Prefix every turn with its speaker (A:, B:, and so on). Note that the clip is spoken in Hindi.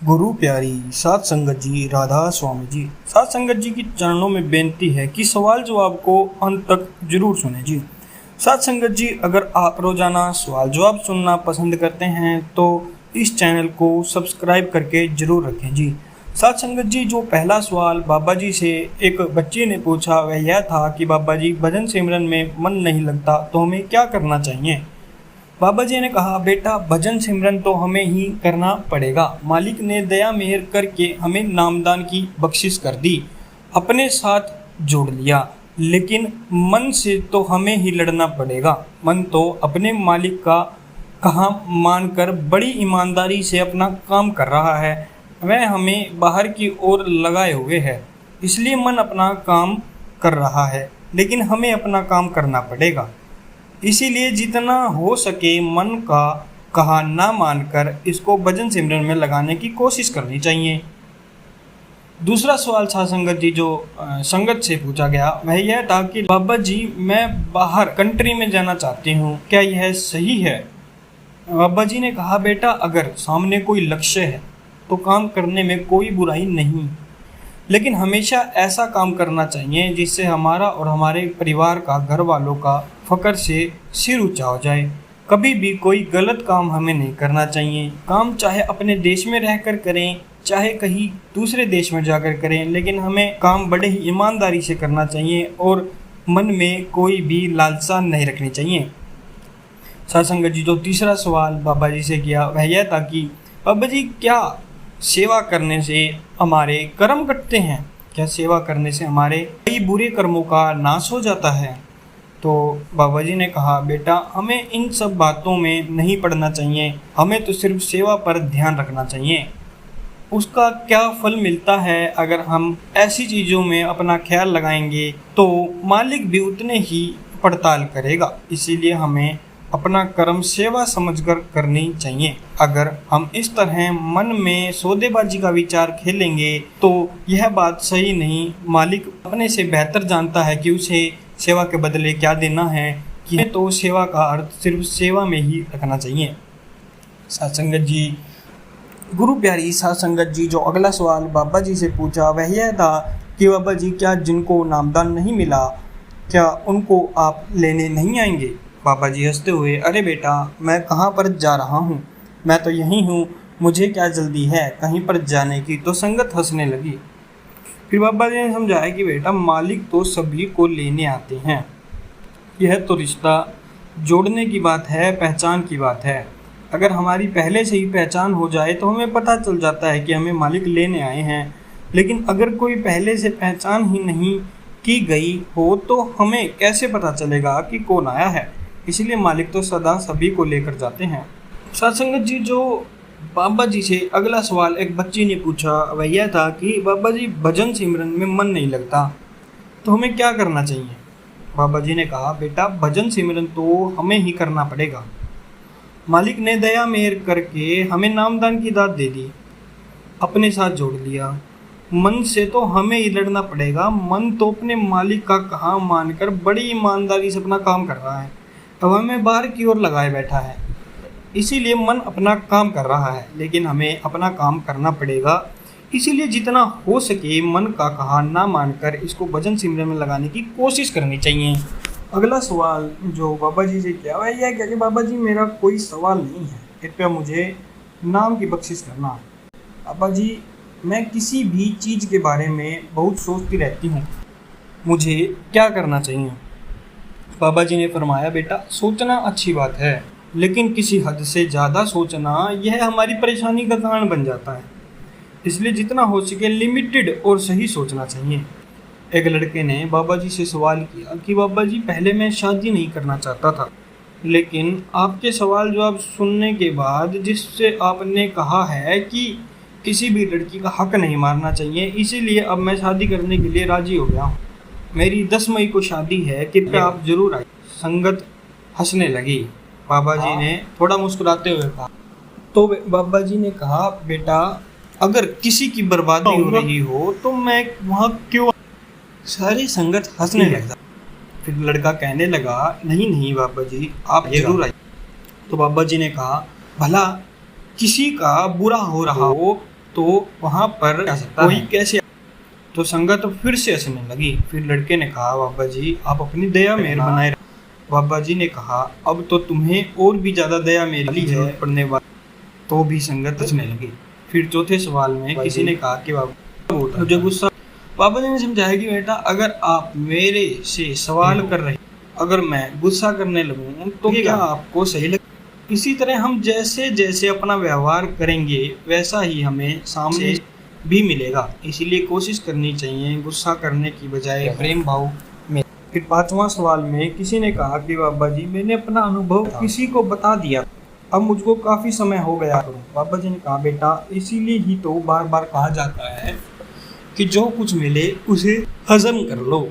A: गुरु प्यारी साध संगत जी, राधा स्वामी जी। साध संगत जी की चरणों में बेनती है कि सवाल जवाब को अंत तक जरूर सुने जी। साध संगत जी, अगर आप रोजाना सवाल जवाब सुनना पसंद करते हैं तो इस चैनल को सब्सक्राइब करके जरूर रखें जी। साध संगत जी, जो पहला सवाल बाबा जी से एक बच्चे ने पूछा वह यह था कि बाबा जी, भजन सिमरन में मन नहीं लगता तो हमें क्या करना चाहिए। बाबा जी ने कहा, बेटा भजन सिमरन तो हमें ही करना पड़ेगा। मालिक ने दया मेहर करके हमें नामदान की बख्शिश कर दी, अपने साथ जोड़ लिया, लेकिन मन से तो हमें ही लड़ना पड़ेगा। मन तो अपने मालिक का कहा मानकर बड़ी ईमानदारी से अपना काम कर रहा है, वह हमें बाहर की ओर लगाए हुए है, इसलिए मन अपना काम कर रहा है, लेकिन हमें अपना काम करना पड़ेगा। इसीलिए जितना हो सके मन का कहा ना मानकर इसको भजन सिमरन में लगाने की कोशिश करनी चाहिए। दूसरा सवाल साध संगत जी जो संगत से पूछा गया वह यह था कि बाबा जी, मैं बाहर कंट्री में जाना चाहती हूँ, क्या यह सही है। बाबा जी ने कहा, बेटा अगर सामने कोई लक्ष्य है तो काम करने में कोई बुराई नहीं, लेकिन हमेशा ऐसा काम करना चाहिए जिससे हमारा और हमारे परिवार का, घर वालों का फकर से सिर ऊंचा हो जाए। कभी भी कोई गलत काम हमें नहीं करना चाहिए। काम चाहे अपने देश में रहकर करें, चाहे कहीं दूसरे देश में जाकर करें, लेकिन हमें काम बड़े ही ईमानदारी से करना चाहिए और मन में कोई भी लालसा नहीं रखनी चाहिए। साध संगत जी, जो तीसरा सवाल बाबा जी से किया वह यह था कि बाबा जी, क्या सेवा करने से हमारे कर्म कटते हैं, क्या सेवा करने से हमारे कई बुरे कर्मों का नाश हो जाता है। तो बाबा जी ने कहा, बेटा हमें इन सब बातों में नहीं पड़ना चाहिए, हमें तो सिर्फ सेवा पर ध्यान रखना चाहिए। उसका क्या फल मिलता है अगर हम ऐसी चीज़ों में अपना ख्याल लगाएंगे तो मालिक भी उतने ही पड़ताल करेगा। इसीलिए हमें अपना कर्म सेवा समझकर करनी चाहिए। अगर हम इस तरह मन में सौदेबाजी का विचार खेलेंगे तो यह बात सही नहीं। मालिक अपने से बेहतर जानता है कि उसे सेवा के बदले क्या देना है, कि तो सेवा का अर्थ सिर्फ सेवा में ही रखना चाहिए। साध संगत जी, गुरु प्यारी साध संगत जी, जो अगला सवाल बाबा जी से पूछा वह यह था कि बाबा जी, क्या जिनको नामदान नहीं मिला क्या उनको आप लेने नहीं आएंगे। बाबा जी हंसते हुए, अरे बेटा, मैं कहाँ पर जा रहा हूँ, मैं तो यहीं हूँ, मुझे क्या जल्दी है कहीं पर जाने की। तो संगत हंसने लगी। फिर बाबा जी ने समझाया कि बेटा, मालिक तो सभी को लेने आते हैं, यह तो रिश्ता जोड़ने की बात है, पहचान की बात है। अगर हमारी पहले से ही पहचान हो जाए तो हमें पता चल जाता है कि हमें मालिक लेने आए हैं, लेकिन अगर कोई पहले से पहचान ही नहीं की गई हो तो हमें कैसे पता चलेगा कि कौन आया है। इसलिए मालिक तो सदा सभी को लेकर जाते हैं। साध संगत जी, जो बाबा जी से अगला सवाल एक बच्ची ने पूछा वह यह था कि बाबा जी, भजन सिमरन में मन नहीं लगता तो हमें क्या करना चाहिए। बाबा जी ने कहा, बेटा भजन सिमरन तो हमें ही करना पड़ेगा। मालिक ने दया मेहर करके हमें नामदान की दात दे दी, अपने साथ जोड़ लिया। मन से तो हमें ही लड़ना पड़ेगा। मन तो अपने मालिक का कहा मानकर बड़ी ईमानदारी से अपना काम कर रहा है, अब हमें बाहर की ओर लगाए बैठा है। इसीलिए मन अपना काम कर रहा है, लेकिन हमें अपना काम करना पड़ेगा। इसीलिए जितना हो सके मन का कहा ना मानकर इसको भजन सिमरन में लगाने की कोशिश करनी चाहिए। अगला सवाल जो बाबा जी से किया वह यह क्या कि बाबा जी, मेरा कोई सवाल नहीं है, कृपया मुझे नाम की बख्शिश करना। बाबा जी, मैं किसी भी चीज़ के बारे में बहुत सोचती रहती हूँ, मुझे क्या करना चाहिए। बाबा जी ने फरमाया, बेटा सोचना अच्छी बात है, लेकिन किसी हद से ज़्यादा सोचना यह हमारी परेशानी का कारण बन जाता है। इसलिए जितना हो सके लिमिटेड और सही सोचना चाहिए। एक लड़के ने बाबा जी से सवाल किया कि बाबा जी, पहले मैं शादी नहीं करना चाहता था, लेकिन आपके सवाल जवाब सुनने के बाद जिससे आपने कहा है कि किसी भी लड़की का हक नहीं मारना चाहिए, इसीलिए अब मैं शादी करने के लिए राजी हो गया हूँ। मेरी 10 मई को शादी है, कृपया आप जरूर आइए। संगत हंसने लगी। बाबा जी ने थोड़ा मुस्कुराते हुए कहा, तो बाबा जी ने कहा, बेटा अगर किसी की बर्बादी हो रही हो तो मैं वहाँ क्यों। सारी संगत हंसने लगा। फिर लड़का कहने लगा, नहीं नहीं बाबा जी, आप जरूर आइए। तो बाबा जी ने कहा, भला किसी का बुरा हो रहा हो तो वहाँ पर कोई कैसे। तो संगत फिर से हंसने लगी। फिर लड़के ने कहा, बाबा जी आप अपनी दया मेहर बनाए रखें। बाबा जी ने कहा, अब तो तुम्हें और भी ज्यादा दया मेरी जरूरत पड़ने वाली। तो भी संगत हंसने लगी। फिर चौथे सवाल में किसी ने कहा कि बाबा मुझे गुस्सा। बाबा जी ने समझाया कि बेटा अगर आप मेरे से सवाल कर रहे, अगर मैं गुस्सा करने लगूं तो क्या आपको सही लगे? इसी तरह हम जैसे जैसे अपना व्यवहार करेंगे वैसा ही हमें सामने भी मिलेगा। इसीलिए कोशिश करनी चाहिए गुस्सा करने की बजाय प्रेम भाव में। फिर पांचवा सवाल में किसी ने कहा कि बाबा जी मैंने अपना अनुभव किसी को बता दिया, अब मुझको काफी समय हो गया। बाबा जी ने कहा, बेटा इसीलिए ही तो बार बार कहा जाता है कि जो कुछ मिले उसे हजम कर लो।